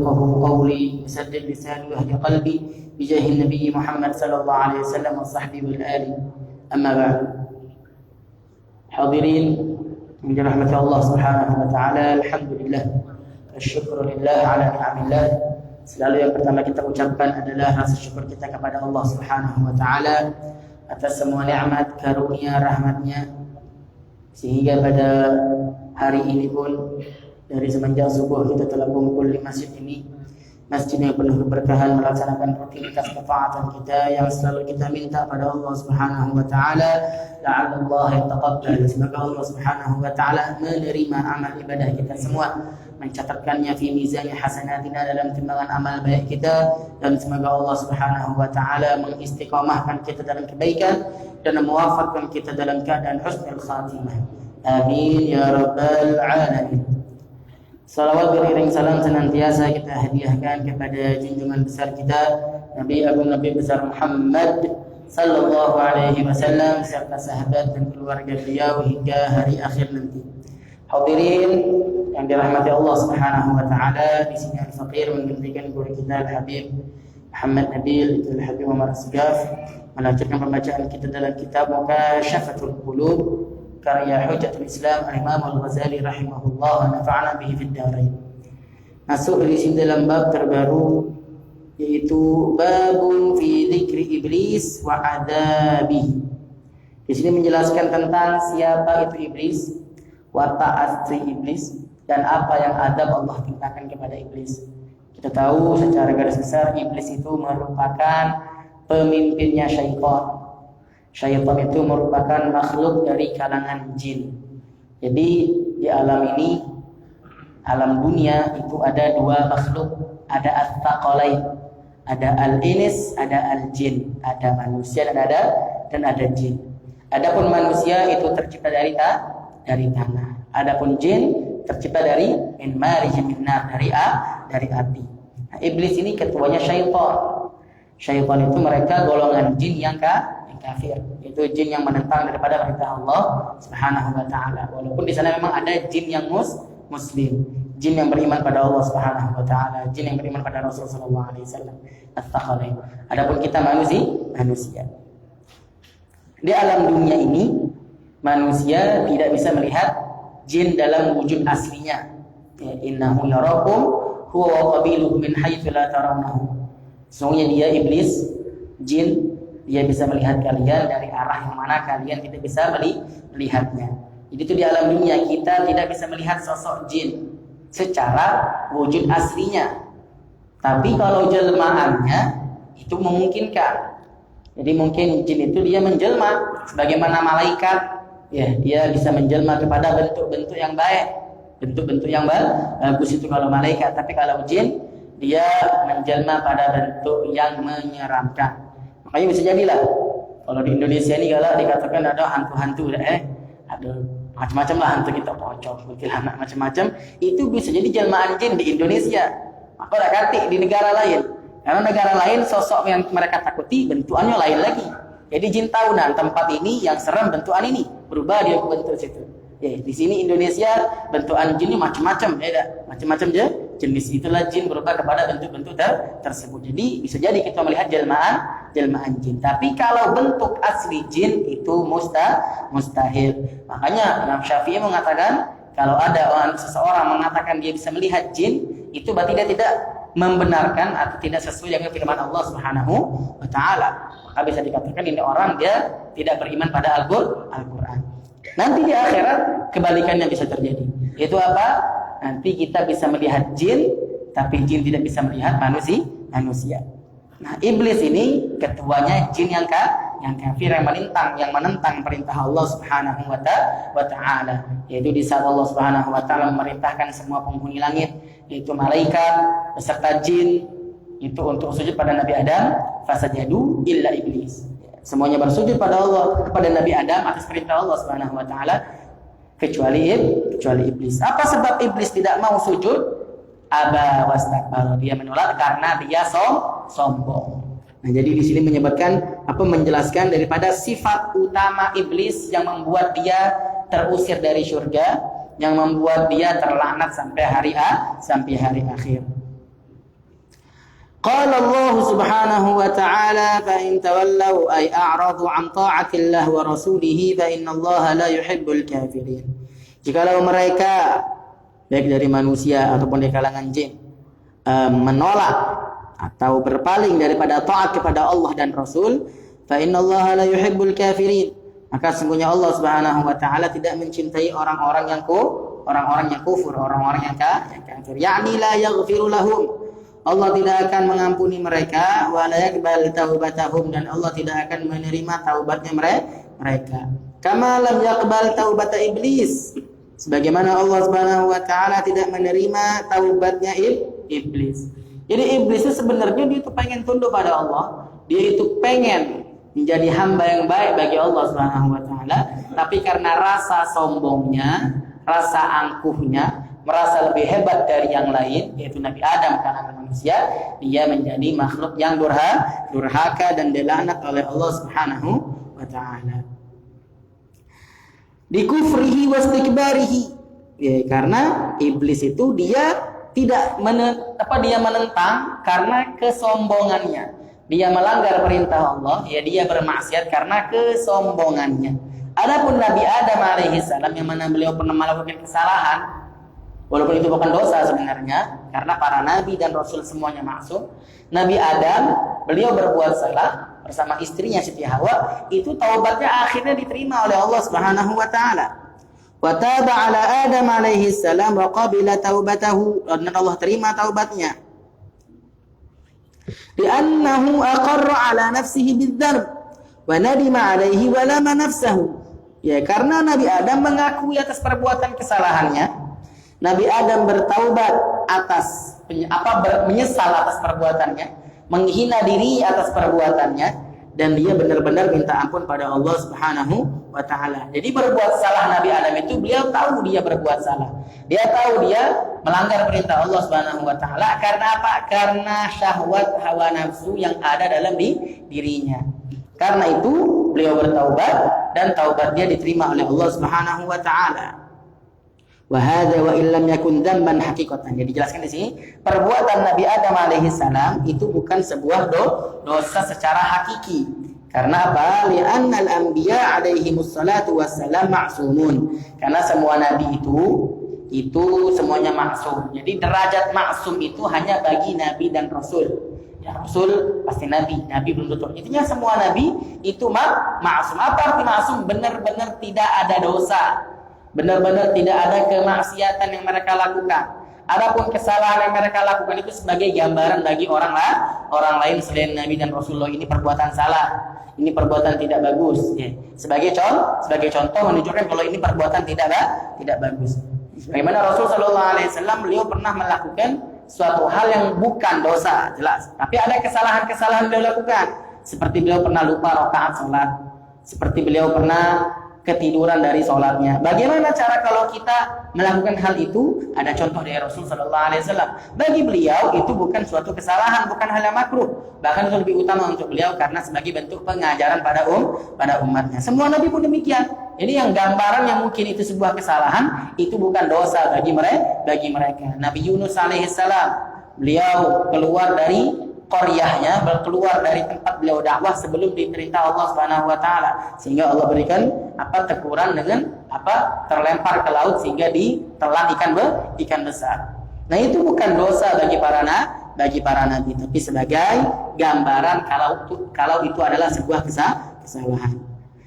يفقهوا قولي يسدد لساني ويهدي قلبي بجاه النبي محمد صلى الله عليه وسلم وصحبه والآل. أما بعد. Hadirin yang dirahmati Allah Subhanahu wa taala, alhamdulillah. Syukurillah ala ni'amillah. Selalu yang pertama kita ucapkan adalah rasa syukur kita kepada Allah Subhanahu wa taala atas semua nikmat, karunia, rahmatnya, sehingga pada hari ini pun dari semenjak subuh kita telah kumpul di masjid ini, masjid yang penuh keberkahan, melaksanakan rutinitas ketaatan kita yang selalu kita minta pada Allah Subhanahu wa taala, la'allallah yataqabbal. Semoga Allah Subhanahu wa taala menerima amal ibadah kita semua, mencatatkannya fi mizan hasanatina, dalam timbangan amal baik kita, dan semoga Allah Subhanahu wa taala mengistiqamahkan kita dalam kebaikan dan mewafatkan kita dalam keadaan husnul khatimah. Amin ya rabbal alamin. Salawat beriring salam senantiasa kita hadiahkan kepada junjungan besar kita Nabi Agung Nabi besar Muhammad sallallahu alaihi wasallam serta sahabat dan keluarga beliau hingga hari akhir nanti. Hadirin yang dirahmati Allah Subhanahu wa taala, di sini Al-Faqir menggantikan guru kita Al-Habib Muhammad Nabil Al-Habib Umar Asgaf melanjutkan pembacaan kita dalam kitab Mukashafatul Qulub karya Hujjatul Islam Imam Al-Ghazali rahimahullah wa nafa'ana bihi fid dharain. Masuk di sini dalam bab terbaru, yaitu babun fi dzikri iblis wa adabihi. Di sini menjelaskan tentang siapa itu iblis, watak asli iblis, dan apa yang adab Allah timpakan kepada iblis. Kita tahu secara garis besar iblis itu merupakan pemimpinnya syaitan. Syaitan itu merupakan makhluk dari kalangan jin. Jadi di alam ini, alam dunia itu ada dua makhluk, ada at-taqalain, ada al-ins, ada al-jin, ada manusia dan ada jin. Adapun manusia itu tercipta dari tanah. Adapun jin tercipta dari min marijin min nar, dari api. Nah, iblis ini ketuanya syaitan. Syaitan itu mereka golongan jin yang kafir, itu jin yang menentang daripada perintah Allah Subhanahu wa taala. Walaupun di sana memang ada jin yang muslim, jin yang beriman pada Allah Subhanahu wa taala, jin yang beriman pada Rasulullah sallallahu alaihi wasallam, at-taqalain. Adapun kita manusia. Di alam dunia ini manusia tidak bisa melihat jin dalam wujud aslinya. Ya, innahu yarakum huwa wa qabiluhu min haitsu la tarawnahu. Sesungguhnya dia iblis, jin, dia bisa melihat kalian dari arah yang mana kalian tidak bisa melihatnya. Jadi itu di alam dunia kita tidak bisa melihat sosok jin secara wujud aslinya. Tapi kalau jelmaannya itu memungkinkan. Jadi mungkin jin itu dia menjelma sebagaimana malaikat. Ya, dia bisa menjelma kepada bentuk-bentuk yang baik, bentuk-bentuk yang bagus itu kalau malaikat. Tapi kalau jin dia menjelma pada bentuk yang menyeramkan. Makanya bisa jadilah kalau di Indonesia ini kalau dikatakan ada hantu-hantu, ada macam-macam lah hantu, kita pocong, kuntilanak, macam-macam, itu bisa jadi jelmaan jin di Indonesia. Maka udah ganti di negara lain, karena negara lain sosok yang mereka takuti bentukannya lain lagi. Jadi jin tahu, nah tempat ini yang serem bentukan ini, berubah dia ke bentuk situ. Ya, di sini Indonesia bentukan jinnya macam-macam, macam-macam jenis, itulah jin berubah kepada bentuk-bentuk tersebut. Jadi bisa jadi kita melihat jelmaan jin. Tapi kalau bentuk asli jin itu mustahil. Makanya Imam Syafi'i mengatakan kalau ada seseorang mengatakan dia bisa melihat jin, itu berarti dia tidak membenarkan atau tidak sesuai dengan firman Allah Subhanahu wa taala. Maka bisa dikatakan ini orang dia tidak beriman pada Al-Qur'an. Nanti di akhirat kebalikannya bisa terjadi. Yaitu apa? Nanti kita bisa melihat jin, tapi jin tidak bisa melihat manusia. Nah, iblis ini ketuanya jin yang kafir, yang menentang perintah Allah Subhanahu wa taala. Yaitu di saat Allah Subhanahu wa taala memerintahkan semua penghuni langit, yaitu malaikat beserta jin, itu untuk sujud pada Nabi Adam, fasajadu illa iblis. Semuanya bersujud pada Allah, kepada Nabi Adam atas perintah Allah Subhanahu wa taala kecuali iblis. Apa sebab iblis tidak mau sujud? Aba wastakbara, dia menolak karena dia sombong. Nah, jadi di sini menjelaskan daripada sifat utama iblis yang membuat dia terusir dari surga, yang membuat dia terlaknat sampai hari akhir. Qala Allah Subhanahu wa ta'ala fa in tawallaw ay a'radu an ta'atillah wa rasulih fa innallaha la yuhibbul kafirin. Jikalau mereka baik dari manusia ataupun dari kalangan jin menolak atau berpaling daripada taat kepada Allah dan Rasul, fa innallaha la yuhibbul kafirin, maka sesungguhnya Allah Subhanahu wa taala tidak mencintai orang-orang yang kufur, orang-orang yang kafir. Yani la yaghfiru lahum, Allah tidak akan mengampuni mereka, wa la yaqbal taubatahum, dan Allah tidak akan menerima taubatnya mereka. Kama lam yaqbal taubat iblis, sebagaimana Allah Subhanahu wa taala tidak menerima taubatnya iblis. Jadi iblis itu sebenarnya dia itu pengen tunduk pada Allah, dia itu pengen menjadi hamba yang baik bagi Allah Subhanahu wa taala, tapi karena rasa sombongnya, rasa angkuhnya, merasa lebih hebat dari yang lain, yaitu Nabi Adam kalangan manusia, dia menjadi makhluk yang durhaka dan dilaknat oleh Allah Subhanahu wa taala. Di kufrihi wastikbarihi, ya, karena iblis itu dia tidak menentang karena kesombongannya. Dia melanggar perintah Allah, ya dia bermaksiat karena kesombongannya. Adapun Nabi Adam alaihissalam yang mana beliau pernah melakukan kesalahan, walaupun itu bukan dosa sebenarnya, karena para nabi dan rasul semuanya maksum. Nabi Adam, beliau berbuat salah bersama istrinya Siti Hawa, itu taubatnya akhirnya diterima oleh Allah Subhanahu wa taala. Wa taba ala Adam alaihi salam wa qabila taubatahu, dan Allah terima taubatnya. Li'annahu aqarra ala nafsihi bidzarb wa nadima alaihi wa lama nafsahu. Ya, karena Nabi Adam mengakui atas perbuatan kesalahannya. Nabi Adam bertaubat atas menyesal atas perbuatannya, menghina diri atas perbuatannya, dan dia benar-benar minta ampun pada Allah Subhanahu wa taala. Jadi berbuat salah Nabi Adam itu beliau tahu dia berbuat salah. Dia tahu dia melanggar perintah Allah Subhanahu wa taala karena apa? Karena syahwat hawa nafsu yang ada dalam dirinya. Karena itu beliau bertaubat dan taubat dia diterima oleh Allah Subhanahu wa taala. Wa hadza wa illam yakun dzamban haqiqatan. Jadi dijelaskan di sini, perbuatan Nabi Adam alaihi salam itu bukan sebuah dosa secara hakiki. Karena apa? Li'annal anbiya alaihimus salatu wassalam ma'sumun. Karena semua nabi itu semuanya maksum. Jadi derajat maksum itu hanya bagi nabi dan rasul. Ya, rasul pasti nabi belum tentu. Intinya semua nabi itu maksum. Apa arti maksum? Benar-benar tidak ada dosa. Benar-benar tidak ada kemaksiatan yang mereka lakukan. Adapun kesalahan yang mereka lakukan itu sebagai gambaran bagi orang lain selain Nabi dan Rasulullah. Ini perbuatan salah, ini perbuatan tidak bagus. Ya. Sebagai contoh menunjukkan kalau ini perbuatan tidak bagus. Bagaimana Rasul Shallallahu Alaihi Wasallam beliau pernah melakukan suatu hal yang bukan dosa jelas, tapi ada kesalahan beliau lakukan. Seperti beliau pernah lupa rakaat salat, seperti beliau pernah ketiduran dari sholatnya. Bagaimana cara kalau kita melakukan hal itu? Ada contoh dari Rasul Sallallahu Alaihi Wasallam. Bagi beliau itu bukan suatu kesalahan, bukan hal yang makruh. Bahkan itu lebih utama untuk beliau karena sebagai bentuk pengajaran pada umatnya. Semua Nabi pun demikian. Jadi yang gambaran yang mungkin itu sebuah kesalahan itu bukan dosa bagi mereka. Nabi Yunus alaihissalam, beliau keluar dari qaryahnya, keluar dari tempat beliau dakwah sebelum diperintah Allah Subhanahu wa taala, sehingga Allah berikan teguran dengan terlempar ke laut sehingga ditelan ikan besar. Nah, itu bukan dosa bagi para nabi, tapi sebagai gambaran kalau itu adalah sebuah kesalahan.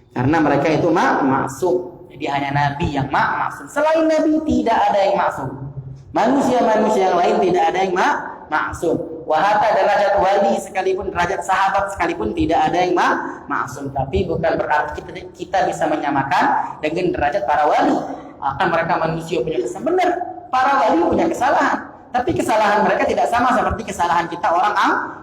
Karena mereka itu maksum. Jadi hanya nabi yang maksum. Selain nabi tidak ada yang maksum. Manusia-manusia yang lain tidak ada yang maksum. Wahata derajat wali sekalipun, derajat sahabat sekalipun tidak ada yang maksum. Tapi bukan berarti kita bisa menyamakan dengan derajat para wali. Akan mereka manusia punya kesalahan. Benar, para wali punya kesalahan. Tapi kesalahan mereka tidak sama seperti kesalahan kita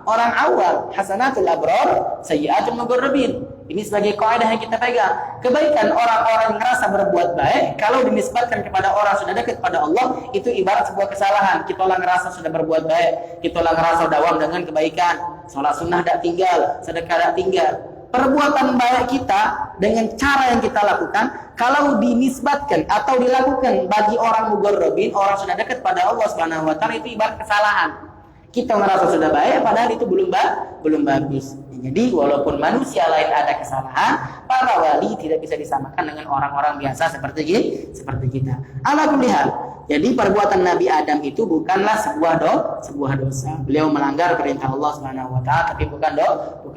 orang awal. Hasanatul abrar, sayyi'atul muqarrabin. Ini sebagai kaidah yang kita pegang. Kebaikan orang-orang yang merasa berbuat baik, kalau dinisbatkan kepada orang sudah dekat kepada Allah, itu ibarat sebuah kesalahan. Kita orang ngerasa sudah berbuat baik, kita orang ngerasa dawam dengan kebaikan, sholat sunnah tidak tinggal, sedekah tidak tinggal. Perbuatan baik kita dengan cara yang kita lakukan, kalau dinisbatkan atau dilakukan bagi orang muqarrabin, orang sudah dekat pada Allah Subhanahu wa taala, itu ibarat kesalahan. Kita merasa sudah baik, padahal itu belum bagus. Jadi walaupun manusia lain ada kesalahan, para wali tidak bisa disamakan dengan orang-orang biasa seperti kita. Ala kulli hal. Jadi perbuatan Nabi Adam itu bukanlah sebuah dosa. Beliau melanggar perintah Allah Subhanahu wa taala, tapi bukan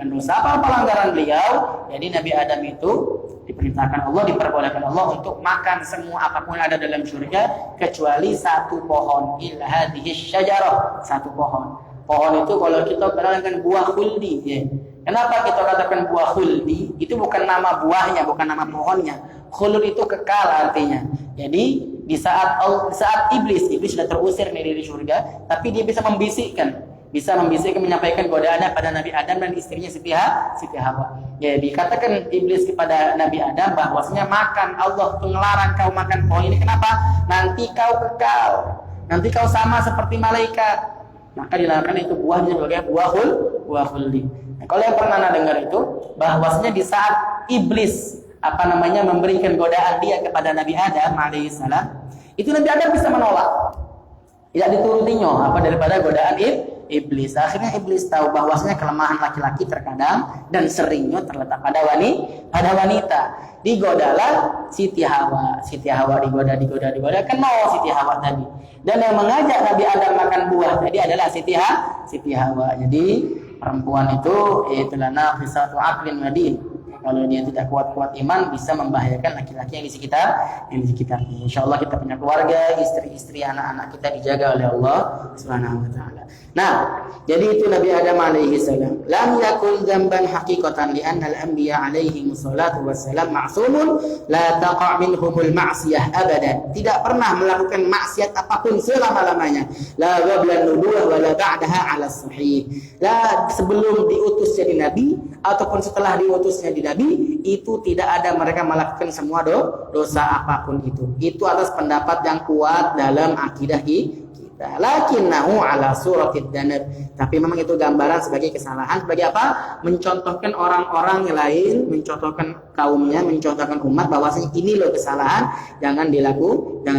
dosa. Apa pelanggaran beliau? Jadi Nabi Adam itu diperintahkan Allah, diperbolehkan Allah untuk makan semua apapun yang ada dalam surga kecuali satu pohon, illa hadhihi syajarah, satu pohon. Pohon itu kalau kita kenal dengan buah khuldi, ya. Kenapa kita katakan buah khuldi? Itu bukan nama buahnya, bukan nama pohonnya. Khuld itu kekal artinya. Jadi di saat iblis sudah terusir dari surga, tapi dia bisa membisikkan menyampaikan godaannya pada Nabi Adam dan istrinya Siti Hawa. Ya, dikatakan iblis kepada Nabi Adam bahwasanya Allah tuh ngelarang kau makan pohon ini. Kenapa? Nanti kau kekal, nanti kau sama seperti malaikat. Maka dilarangkan itu buahnya sebagai buah khuldi. Nah, kalau yang pernah dengar itu bahwasanya di saat iblis memberikan godaan dia kepada Nabi Adam alaihissalam, itu Nabi Adam bisa menolak, tidak diturutinya daripada godaan iblis. Akhirnya iblis tahu bahwasanya kelemahan laki-laki terkadang dan seringnya terletak pada wanita. Digodalah Siti Hawa digoda kan mau Siti Hawa tadi. Dan yang mengajak Nabi Adam makan buah tadi adalah Siti Hawa. Jadi perempuan itu itulah naqisatu aqlin madin. Kalau dia tidak kuat iman, bisa membahayakan laki-laki yang di sekitar. Insyaallah kita punya keluarga, istri-istri, anak-anak kita dijaga oleh Allah Subhanahu wa taala. Nah, jadi itu Nabi Adam alaihi salam. Lam yakun dzamban haqiqatan li anna al-anbiya alaihi wassalatu wassalam ma'sumun la taqa' minhumul ma'siyah abadan. Tidak pernah melakukan maksiat apapun selama-lamanya. La qabla nubuwah wa la ba'daha 'ala sahih. La sebelum diutus jadi nabi ataupun setelah diutusnya di nabi, itu tidak ada mereka melakukan semua dosa apapun itu. Itu atas pendapat yang kuat dalam akidah kita. Lakinnahu ala suratid danab. Tapi memang itu gambaran sebagai kesalahan. Sebagai apa? Mencontohkan orang-orang lain, mencontohkan kaumnya, mencontohkan umat bahwasanya ini loh kesalahan, jangan dilakukan.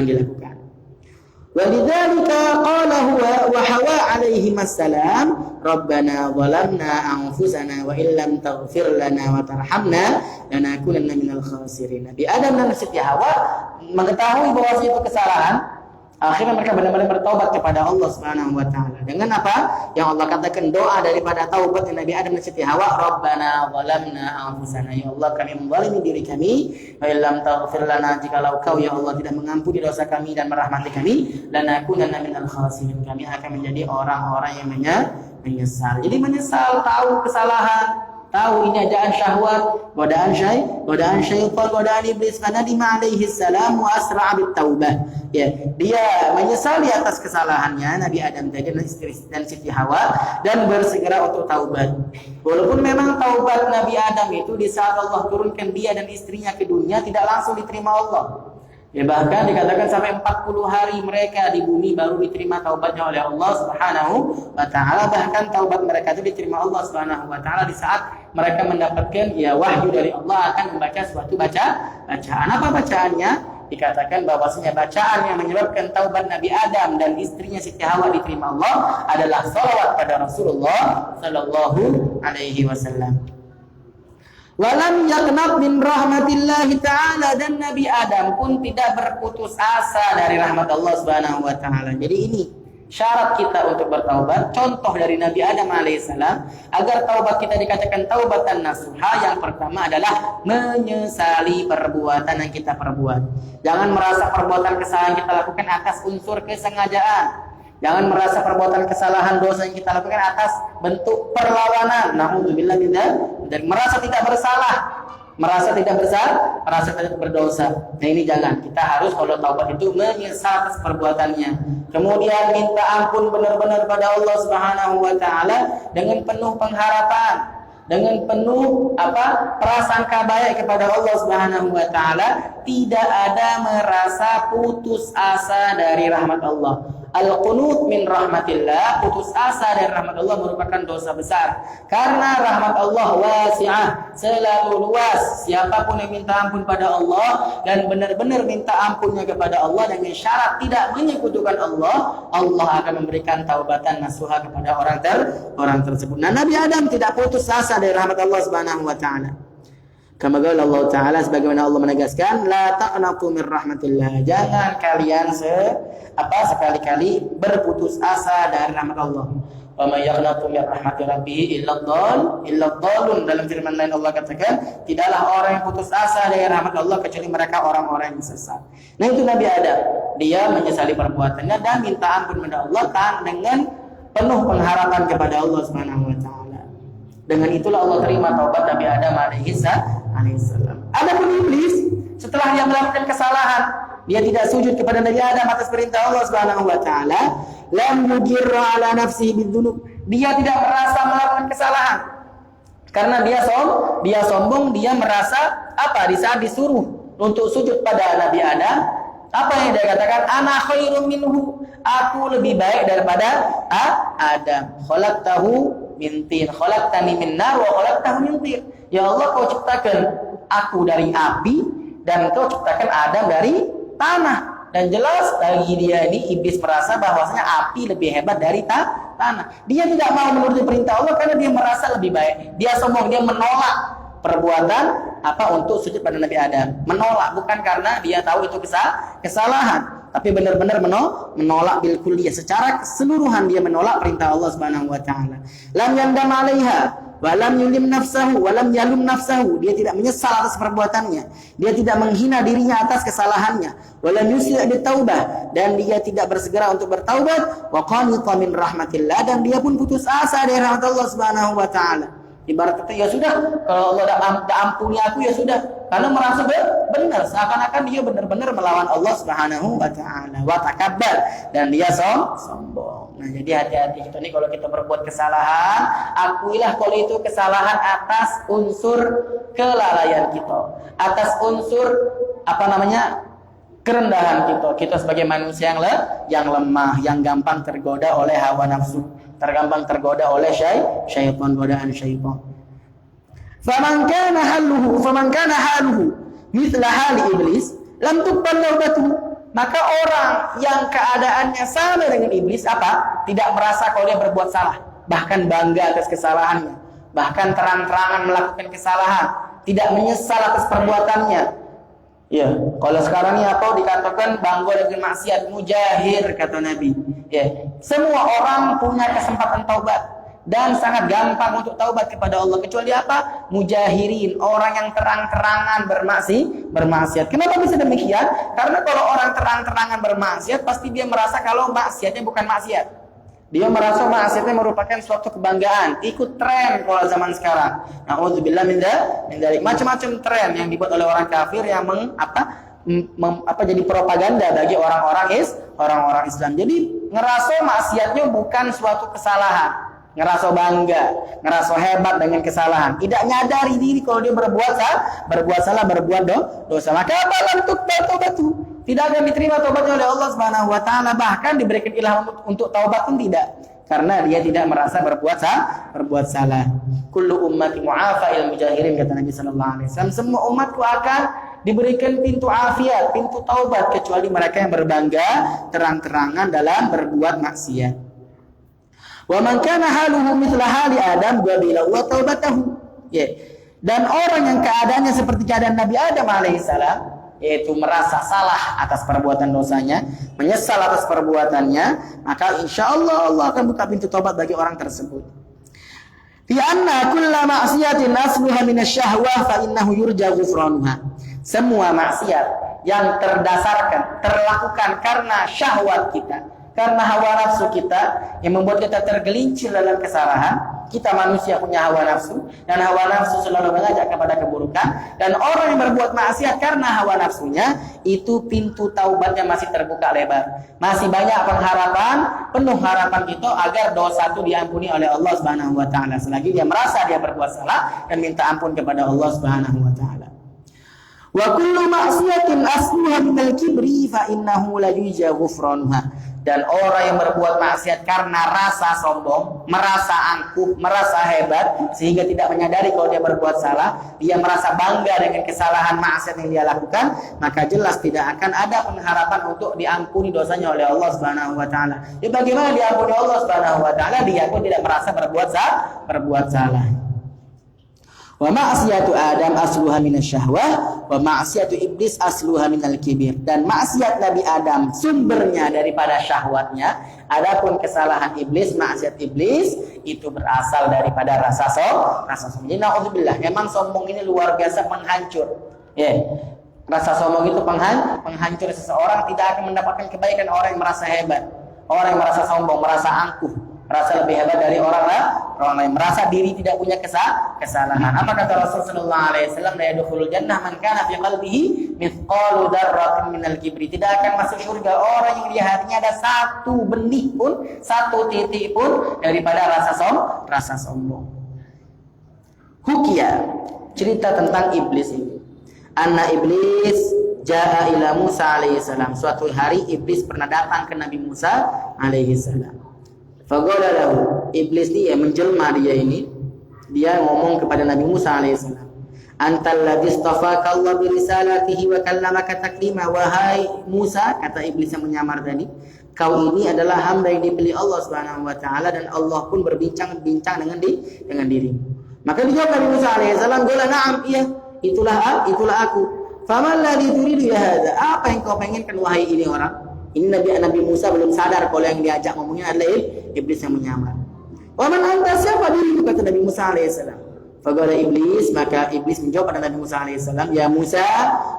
Walidzalika qala huwa wa Hawa alaihi assalam, Rabbana zalamna anfusana wa illam taghfir lana wa tarhamna lanakunanna minal khasirin. Nabi Adam dan Siti Hawa mengetahui bahwa itu kesalahan. Akhirnya mereka benar-benar bertaubat kepada Allah Subhanahu wa taala. Dengan apa? Yang Allah katakan doa daripada taubat Nabi Adam dan Siti Hawa, Rabbana zalamna anfusana, ya Allah kami menzalimi diri kami, wa illam taghfir lana, jikalau Kau ya Allah tidak mengampuni dosa kami dan merahmati kami, lanakunanna minal khasirin, kami akan menjadi orang-orang yang menyesal. Jadi menyesal, tahu kesalahan, tahu ini ajaan syahwat, godaan syaitan, godaan iblis. Karena Nabi alaihi salam wa asra'a bit taubah. Ya, dia menyesal di atas kesalahannya Nabi Adam dan Siti Hawa dan bersegera untuk taubat. Walaupun memang taubat Nabi Adam itu di saat Allah turunkan dia dan istrinya ke dunia tidak langsung diterima Allah. Ya, bahkan dikatakan sampai 40 hari mereka di bumi baru diterima taubatnya oleh Allah Subhanahu wa taala. Bahkan taubat mereka itu diterima Allah Subhanahu wa taala di saat mereka mendapatkan wahyu dari Allah akan membaca suatu bacaan. Apa bacaannya? Dikatakan bahwasanya bacaan yang menyebabkan taubat Nabi Adam dan istrinya Siti Hawa diterima Allah adalah salawat pada Rasulullah sallallahu alaihi wasallam. Walam yaqnat min rahmatillahi ta'ala, dan Nabi Adam pun tidak berputus asa dari rahmat Allah Subhanahu wa taala. Jadi ini syarat kita untuk bertaubat, contoh dari Nabi Adam alaihissalam, agar taubat kita dikatakan taubatan nasuha. Yang pertama adalah menyesali perbuatan yang kita perbuat. Jangan merasa perbuatan kesalahan kita lakukan atas unsur kesengajaan. Jangan merasa perbuatan kesalahan dosa yang kita lakukan atas bentuk perlawanan. Na'udzubillah min dzalik. Merasa tidak bersalah, merasa tidak berdosa. Nah ini jangan. Kita harus kalau taubat itu menyesal atas perbuatannya. Kemudian minta ampun benar-benar pada Allah Subhanahu wa taala dengan penuh pengharapan, dengan penuh prasangka baik kepada Allah Subhanahu wa taala, tidak ada merasa putus asa dari rahmat Allah. Al-qunut min rahmatillah, putus asa dari rahmat Allah merupakan dosa besar. Karena rahmat Allah wasi'ah, selalu luas. Siapapun yang minta ampun pada Allah dan benar-benar minta ampunnya kepada Allah dengan syarat tidak menyekutukan Allah, Allah akan memberikan taubatan nasuha kepada orang tersebut. Nah, Nabi Adam tidak putus asa dari rahmat Allah Subhanahu wa taala. Kama qala Allah taala, sebagaimana Allah menegaskan, la taqnatu min rahmatillah. Jangan kalian sekali-kali berputus asa dari rahmat Allah. Wa may yaqnatu min rahmati rabbih illa dhallun. Dalam firman lain Allah katakan, tidaklah orang yang putus asa dari rahmat Allah kecuali mereka orang-orang yang sesat. Nah, itu Nabi Adam. Dia menyesali perbuatannya dan minta ampun kepada Allah dengan penuh pengharapan kepada Allah Subhanahu wa taala. Dengan itulah Allah terima taubat Nabi Adam alaihissalam. Adapun iblis, setelah dia melakukan kesalahan, dia tidak sujud kepada Nabi Adam atas perintah Allah Subhanahu wa taala, lam yujirra ala nafsihi bidzunub. Dia tidak merasa melakukan kesalahan. Karena dia sombong, dia merasa di saat disuruh untuk sujud pada Nabi Adam, apa yang dia katakan? Ana khairum minhu. Aku lebih baik daripada Adam. Khalaqtahu min tin, khalaqtani min nar wa khalaqtahu min tin. Ya Allah, kau ciptakan aku dari api dan kau ciptakan Adam dari tanah. Dan jelas bagi dia ini, iblis merasa bahwasanya api lebih hebat dari tanah. Dia tidak mau menuruti perintah Allah karena dia merasa lebih baik. Dia sombong, dia menolak perbuatan untuk sujud pada Nabi Adam. Menolak bukan karena dia tahu itu kesalahan, tapi benar-benar menolak bil kulliyah, secara keseluruhan dia menolak perintah Allah Subhanahu wa taala. Lam yandam 'alaiha walam yulim nafsahu walam yalum nafsahu. Dia tidak menyesal atas perbuatannya, dia tidak menghina dirinya atas kesalahannya. Walam yusri' bitaubah, dan dia tidak bersegera untuk bertaubat. Wa qanita min rahmatillah, dan dia pun putus asa dari rahmat Allah Subhanahu wa taala. Ibarat kata, ya sudah, kalau Allah dah ampuni aku, ya sudah, karena merasa benar, seakan-akan dia benar-benar melawan Allah Subhanahu wa taala. Wa takabbar, dan dia sombong. Nah, jadi hati-hati kita nih kalau kita berbuat kesalahan, akuilah kalau itu kesalahan atas unsur kelalaian kita, atas unsur kerendahan kita sebagai manusia yang lemah, yang gampang tergoda oleh hawa nafsu, tergampang tergoda oleh syaitan, godaan syaitan. Faman kana haluhu mithla hali iblis lam tuqbal taubatuhu. Maka orang yang keadaannya sama dengan iblis tidak merasa kalau dia berbuat salah, bahkan bangga atas kesalahannya, bahkan terang-terangan melakukan kesalahan, tidak menyesal atas perbuatannya. Ya, kalau sekarang ini dikatakan bangga dengan maksiat, mujahir kata Nabi. Ya, semua orang punya kesempatan taubat dan sangat gampang untuk taubat kepada Allah, kecuali mujahirin, orang yang terang-terangan bermaksiat. Kenapa bisa demikian? Karena kalau orang terang-terangan bermaksiat, pasti dia merasa kalau maksiatnya bukan maksiat. Dia merasa maksiatnya merupakan suatu kebanggaan, ikut tren kalau zaman sekarang. Na'udzubillah min dzalik. Macam-macam tren yang dibuat oleh orang kafir yang jadi propaganda bagi orang-orang Islam. Jadi ngerasa maksiatnya bukan suatu kesalahan, ngerasa bangga, ngerasa hebat dengan kesalahan, tidak nyadari diri kalau dia berbuat dosa. Maka balam taubatu, tidak akan diterima taubatnya oleh Allah Subhanahu wa taala, bahkan diberikan ilham untuk taubat pun tidak, karena dia tidak merasa berbuat salah. Kullu ummati mu'afa'il mujahirin, kata Nabi sallallahu alaihi wasallam, semua umatku akan diberikan pintu afiat, pintu taubat, kecuali mereka yang berbangga terang-terangan dalam berbuat maksiat. Wa man kana haluhu mithla hali Adam qabila wa taubatahu. Dan orang yang keadaannya seperti keadaan Nabi Adam alaihissalam, yaitu merasa salah atas perbuatan dosanya, menyesal atas perbuatannya, maka insyaallah Allah akan buka pintu taubat bagi orang tersebut. Fi anna kulla ma'siyatin asluha minasyahwah fa innahu yurja ghufranuha. Semua maksiat yang terlakukan karena syahwat kita, karena hawa nafsu kita yang membuat kita tergelincir dalam kesalahan. Kita manusia punya hawa nafsu, dan hawa nafsu selalu mengajak kepada keburukan. Dan orang yang berbuat maksiat karena hawa nafsunya, itu pintu taubatnya masih terbuka lebar. Masih banyak penuh harapan kita agar dosa itu diampuni oleh Allah Subhanahu wa taala, selagi dia merasa dia berbuat salah dan minta ampun kepada Allah Subhanahu wa taala. Wa kullu ma'siyatin asluha minal kibri fa innahu la yujza ghufranuha. Dan orang yang berbuat maksiat karena rasa sombong, merasa angkuh, merasa hebat, sehingga tidak menyadari kalau dia berbuat salah, dia merasa bangga dengan kesalahan maksiat yang dia lakukan, maka jelas tidak akan ada pengharapan untuk diampuni dosanya oleh Allah Subhanahu wa taala. Ya, bagaimana diampuni Allah Subhanahu wa taala? Dia pun tidak merasa berbuat salah. Wa ma'siyatu Adam asluha minasyahwah wa ma'siyatu iblis asluha minal kibir. Dan maksiat Nabi Adam sumbernya daripada syahwatnya, adapun kesalahan iblis, maksiat iblis itu berasal daripada rasa sombong. Jadi naudzubillah, memang sombong ini luar biasa menghancur. Ya. Rasa sombong itu penghancur seseorang, tidak akan mendapatkan kebaikan orang yang merasa hebat. Orang yang merasa sombong, merasa angkuh, merasa lebih hebat dari orang lain, merasa diri tidak punya kesalahan. Apa kata Rasul sallallahu alaihi wasallam? La yadkhulul jannah man kana fi qalbihi mithqalu dzarratin minal kibri. Tidak akan masuk surga orang yang di hatinya ada satu benih pun, satu titik pun daripada rasa sombong. Hukia, cerita tentang iblis ini. Anna iblis jaa ila Musa alaihi salam. Suatu hari iblis pernah datang ke Nabi Musa alaihi salam. Faqala lahu, iblis dia menjelma dia ngomong kepada Nabi Musa alaihissalam, antal ladzi istafaka Allah bi risalatihi wa kallamaka taklima. Wahai Musa, kata iblis yang menyamar tadi, kau ini adalah hamba yang dipilih Allah Subhanahu wa taala dan Allah pun berbincang-bincang dengan diri. Maka dijawab Nabi Musa alaihissalam, qala na'am, iya, itulah aku. Faman ladzi turidu ya hadza? Apa yang kau penginkan wahai ini orang? Ini Nabi Musa belum sadar kalau yang diajak ngomongnya adalah iblis yang menyamar. Wa man anta, siapa dirimu, kata Nabi Musa alaihissalam. Faqala iblis, maka iblis menjawab pada Nabi Musa alaihissalam, ya Musa,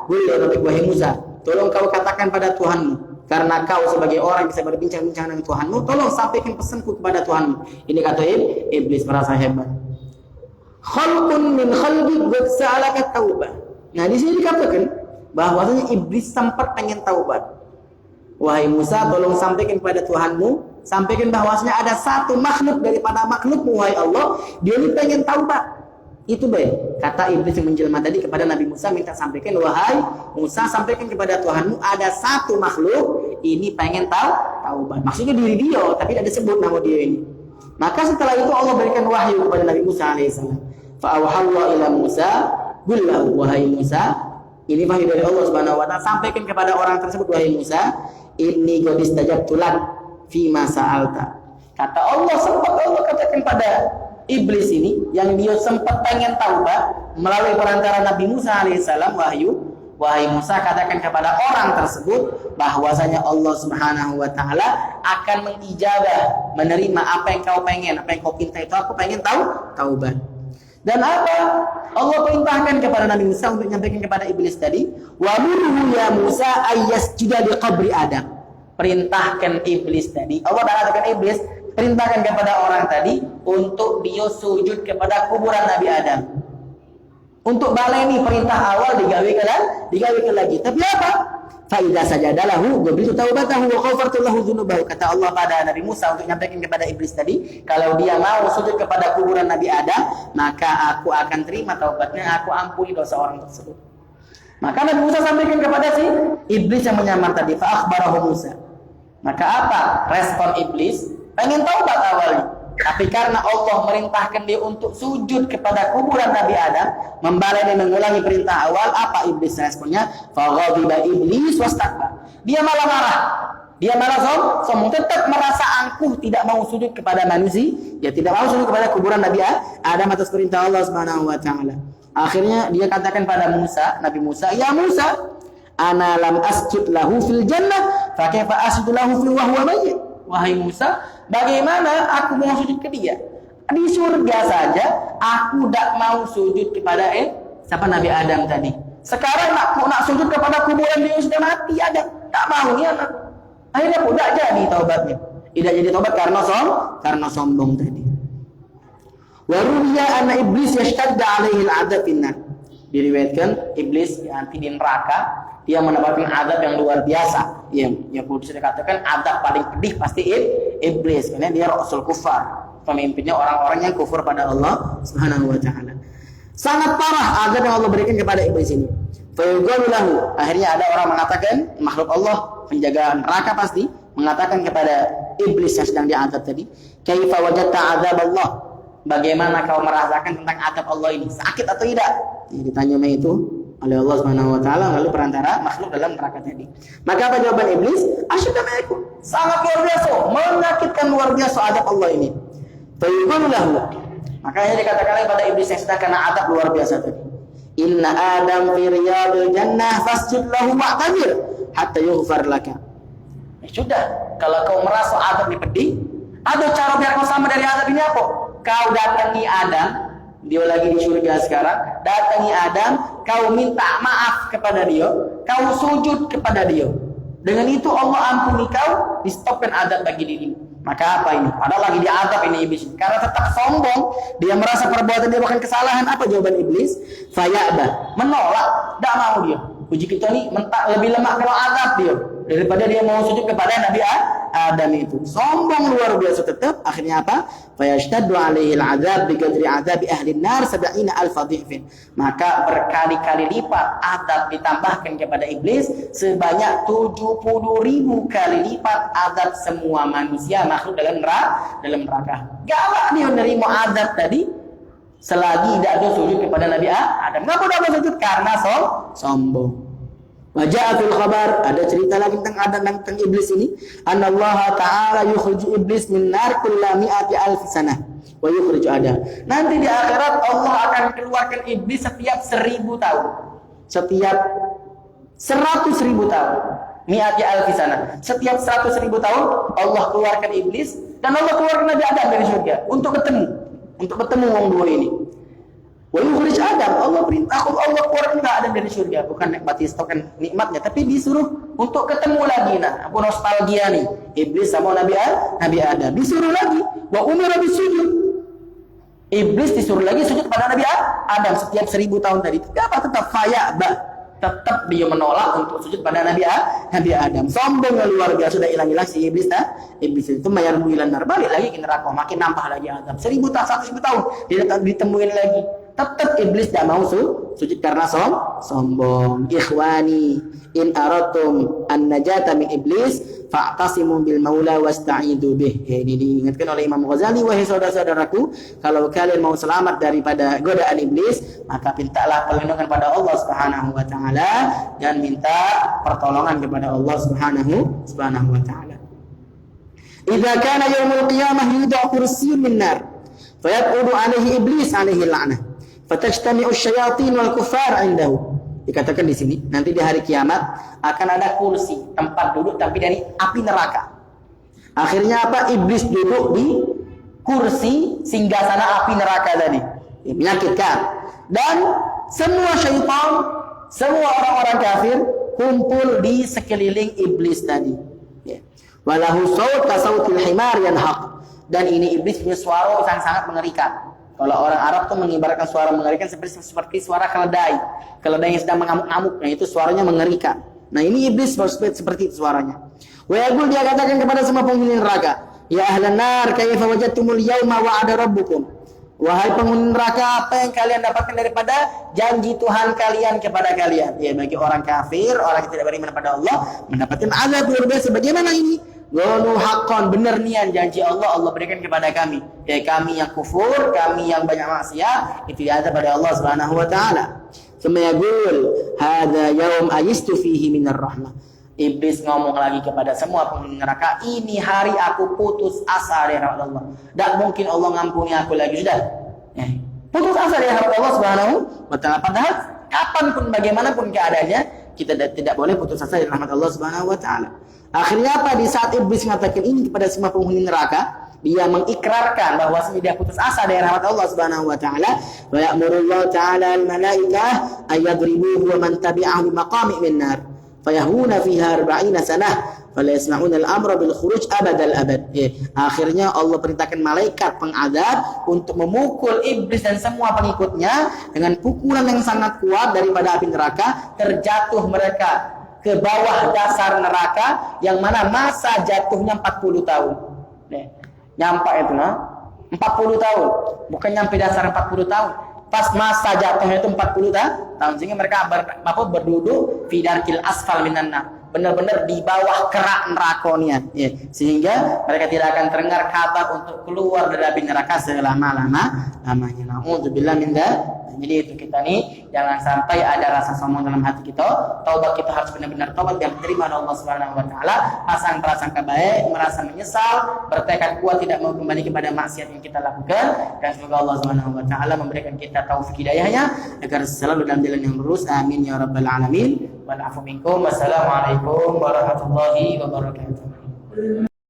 wahai Musa, tolong kau katakan pada Tuhanmu, karena kau sebagai orang bisa berbincang-bincang dengan Tuhanmu, tolong sampaikan pesanku kepada Tuhanmu. Ini kata iblis merasa hebat. Khalqun min khalqik qad sa'alaka taubah. Nah, di sini dikatakan bahwasanya iblis sempat pengen taubat. Wahai Musa, tolong sampaikan kepada Tuhanmu, sampaikan bahwasanya ada satu makhluk daripada makhlukmu, wahai Allah, dia ini pengen taubat. Itu baik. Kata iblis yang menjelma tadi kepada Nabi Musa, minta sampaikan, wahai Musa, sampaikan kepada Tuhanmu, ada satu makhluk ini pengen taubat. Maksudnya diri dia, tapi tidak disebut nama dia ini. Maka setelah itu Allah berikan wahyu kepada Nabi Musa alaihissalam. Fa'awhallahu ila Musa, qul wahai Musa, ini wahyu dari Allah Subhanahu wa taala, sampaikan kepada orang tersebut, wahai Musa, inni qad istajabtu lak fi ma sa'alta. Kata Allah, sempat Allah katakan pada iblis ini yang dia sempat pengen taubat melalui perantara Nabi Musa alaihissalam wahyu, wahai Musa, katakan kepada orang tersebut bahwasanya Allah Subhanahu wa taala akan mengijabah, menerima apa yang kau pengen, apa yang kau pinta itu aku pengen taubat. Dan apa? Allah perintahkan kepada Nabi Musa untuk menyampaikan kepada iblis tadi, wa murhu ya Musa ayyasjuda li qabri Adam. Perintahkan iblis tadi. Allah katakan iblis, perintahkan kepada orang tadi untuk dia sujud kepada kuburan Nabi Adam. Untuk baleni perintah awal digawekan lagi. Tapi apa? Fa idza sajadalahu qabiltu taubatahu wa ghafartu lahu dzunubahu. Kata Allah pada Nabi Musa untuk menyampaikan kepada iblis tadi, kalau dia mau sujud kepada kuburan Nabi Adam, maka aku akan terima taubatnya, aku ampuni dosa orang tersebut. Maka Nabi Musa sampaikan kepada si iblis yang menyamar tadi, fa akhbarahu Musa. Maka apa respon iblis? Pengen taubat awalnya, tapi karena Allah merintahkan dia untuk sujud kepada kuburan Nabi Adam, membaleni mengulangi perintah awal, apa iblis responnya? Faghadiba iblis wastakbar. Dia malah marah. Dia malah sombong, tetap merasa angkuh, tidak mau sujud kepada manusia, dia tidak mau sujud kepada kuburan Nabi Adam atas perintah Allah Subhanahu wa taala. Akhirnya dia katakan pada Musa, Nabi Musa, ya Musa, ana lam asjud lahu fil jannah, fa kaifa asjudu lahu fi wa huwa mayyit. Wahai Musa, bagaimana aku mau sujud ke dia? Di surga saja aku tidak mau sujud kepada siapa Nabi Adam tadi. Sekarang aku nak sujud kepada kuburan dia sudah mati Adam. Tak mau ni anak. Akhirnya pun tidak jadi taubatnya. Tidak jadi taubat karena sombong tadi. Wa ruwiya anna iblis yashtadda alaihi al-'adab finnar. Diriwayatkan iblis nanti di neraka dia mendapatkan azab yang luar biasa. Ya perlu dikatakan azab paling pedih pasti iblis, karena dia rasul kufar, pemimpinnya orang-orang yang kufur pada Allah Subhanahu wa taala. Sangat parah azab yang Allah berikan kepada iblis ini. Fayuqalu lahu, akhirnya ada orang mengatakan, makhluk Allah penjaga neraka pasti mengatakan kepada iblis yang sedang diazab tadi, "Kaifa wajadta azab Allah?" Bagaimana kau merasakan tentang azab Allah ini? Sakit atau tidak? Ditanya itu oleh Allah Subhanahu wa taala melalui perantara makhluk dalam neraka tadi. Maka apa jawaban iblis? Asyadama'ikum. Sangat luar biasa, menyakitkan luar biasa azab Allah ini. Fayuqullahu. Makanya dikatakan kepada iblis yang sedang kena azab luar biasa tadi. Inna Adam fi riyadil jannah fasjud lahu wa'tabir hatta yughfar laka. Sudah, kalau kau merasa azab ini pedih, ada cara biar kau sama dari azab ini apa? Kau datangi Adam, dia lagi di surga sekarang, datangi Adam, kau minta maaf kepada dia, kau sujud kepada dia. Dengan itu Allah ampuni kau, di-stopkan azab bagi dirimu. Maka apa ini? Padahal lagi diazab ini iblis. Karena tetap sombong, dia merasa perbuatan dia bukan kesalahan. Apa jawaban iblis? Fayaba, menolak, tidak mau dia. Uji kita ini lebih lemah kalau azab dia daripada dia mau sujud kepada Nabi Adam itu. Sombong luar biasa tetap. Akhirnya apa? Fayashtaddu alaihi al-'adzab biqadri 'adzabi ahli an-nar 70,000 dhifin. Maka berkali-kali lipat azab ditambahkan kepada iblis sebanyak 70,000 kali lipat azab semua manusia makhluk dalam neraka. Galak dia menerima azab tadi selagi tidak ada sujud kepada Nabi Adam. Kenapa tidak ada sujud? Karena sombong. Waja'atul khabar, ada cerita lagi tentang Adam dan tentang iblis ini. Anallaha ta'ala yukhriju iblis min nar kulla mi'ati alf sanah wa yukhriju Adam. Nanti di akhirat Allah akan keluarkan iblis setiap 1000 tahun. Setiap 100.000 tahun. Mi'ati alf sanah. Setiap 100.000 tahun Allah keluarkan iblis dan Allah keluarkan Nabi Adam dari surga untuk bertemu orang dua ini. Wa yukhrij Adam, Allah perintah Allah keluarkan Adam dari surga, bukan batiskan nikmatnya, tapi disuruh untuk ketemu lagi. Nah, apa nostalgia nih? Iblis sama Nabi Adam disuruh lagi. Wa umira bisujud. Iblis disuruh lagi sujud pada Nabi Adam setiap 1000 tahun tadi. Apa tetap fayaba? Tetap dia menolak untuk sujud pada Nabi Adam. Sombong luar biasa, sudah hilang-hilang si iblis. Iblis itu mayar builan nar, balik lagi ke neraka, makin nambah lagi azab. 1000 tahun, 100.000 tahun dia ditemuin lagi. Tetap iblis tidak mau sujud karena sombong. Ikhwani, in aratum an najata min iblis fa'tasimu bil maula wasta'idu bih. Ya, ini diingatkan oleh Imam Ghazali, wahai saudara-saudaraku, kalau kalian mau selamat daripada godaan iblis, maka mintalah perlindungan pada Allah Subhanahu wa taala dan minta pertolongan kepada Allah Subhanahu wa taala. Idza kana yaumul qiyamah yud'a kursiyyun min nar fayaq'udu alaihi iblis alaihi la'nah fatajtami'u asyayatin wal kuffar 'indahu. Dikatakan di sini nanti di hari kiamat akan ada kursi tempat duduk tapi dari api neraka. Akhirnya apa? Iblis duduk di kursi singgasana api neraka tadi. Menyakitkan. Dan semua syaitan, semua orang-orang kafir kumpul di sekeliling iblis tadi. Walahu saut kasautil himar yanhaq. Dan ini iblis punya suara yang sangat mengerikan. Kalau orang Arab tuh mengibaratkan suara mengerikan seperti suara keledai. Keledai yang sedang mengamuk-amuk, nah itu suaranya mengerikan. Nah ini iblis seperti itu suaranya. Wa yaqul, dia katakan kepada semua penghuni neraka, ya ahlan nar kaifa wajadtumul yawma wa'ada rabbukum. Wahai penghuni neraka, apa yang kalian dapatkan daripada janji Tuhan kalian kepada kalian? Ya, bagi orang kafir, orang yang tidak beriman kepada Allah, mendapatkan azab luar biasa. Bagaimana ini? Qalu haqqan, benar nian janji Allah berikan kepada kami. Ya, kami yang kufur, kami yang banyak maksiat, itu diazab pada Allah Subhanahu wa taala. Semayagul hadza yaum ayistu fihi minar rahmah. Iblis ngomong lagi kepada semua penghuni neraka, ini hari aku putus asa dari rahmat Allah. Tak mungkin Allah ngampuni aku lagi, sudah. Putus asa dari rahmat Allah Subhanahu wa taala. Padahal kapanpun bagaimanapun keadaannya, kita tidak boleh putus asa dari rahmat Allah Subhanahu wa taala. Akhirnya apa? Di saat iblis mengatakan ini kepada semua penghuni neraka, dia mengikrarkan bahwa dia putus asa dari rahmat Allah Subhanahu wa taala. Wa ya'murullahu ta'ala al-malaikah ayadribuhu wa man tabi'ahu maqami min nar fayahuna fiha 40 sanah fala yasma'una al-amra bil khuruj abadal abad. Akhirnya Allah perintahkan malaikat pengazab untuk memukul iblis dan semua pengikutnya dengan pukulan yang sangat kuat daripada api neraka, terjatuh mereka ke bawah dasar neraka yang mana masa jatuhnya 40 tahun. Nyampe itu 40 tahun, bukan nyampe dasar 40 tahun. Pas masa jatuhnya itu 40 tahun, sehingga mereka berduduk fi darkil asfal minan nar, benar-benar di bawah kerak nerakanya, ya. Sehingga mereka tidak akan terdengar kabar untuk keluar dari api neraka selama-lamanya. Na'udzubillah min dzalik. Jadi itu kita nih jangan sampai ada rasa sombong dalam hati kita. Taubat kita harus benar-benar taubat yang diterima oleh Allah Subhanahu wa taala, prasangka baik, merasa menyesal, bertekad kuat tidak mau kembali kepada maksiat yang kita lakukan, dan semoga Allah Subhanahu wa taala memberikan kita taufik hidayahnya agar selalu dalam jalan yang lurus. Amin ya rabbal alamin. Wal afu minkum. Wassalamualaikum warahmatullahi wabarakatuh.